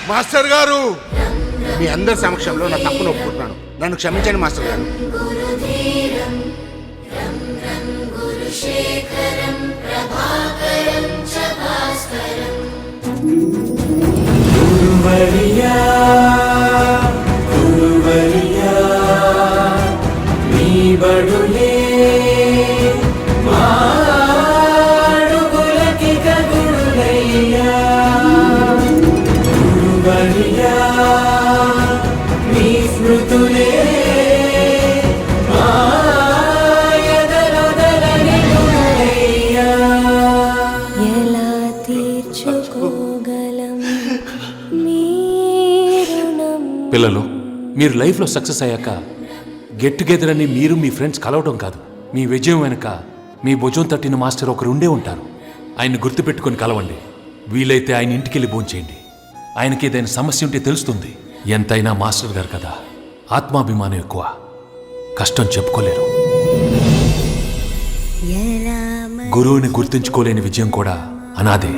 Master గారు, మీ అందరి సమక్షంలో నా తప్పును ఒప్పుకుంటున్నాను. నన్ను క్షమించండి మాస్టర్ గారు. పిల్లలు, మీరు లైఫ్లో సక్సెస్ అయ్యాక గెట్ టుగెదర్ అని మీరు మీ ఫ్రెండ్స్ కలవడం కాదు, మీ విజయం వెనుక మీ భుజం తట్టిన మాస్టర్ ఒకరు ఉండే ఉంటారు. ఆయన్ని గుర్తుపెట్టుకొని కలవండి. వీలైతే ఆయన ఇంటికి వెళ్ళి భోంచేయండి. ఆయనకి ఏదైనా సమస్య ఉంటే తెలుస్తుంది. ఎంతైనా మాస్టర్ గారు కదా, ఆత్మాభిమానం ఎక్కువ, కష్టం చెప్పుకోలేరు. గురువుని గుర్తుంచుకోలేని విజయం కూడా అనాదే.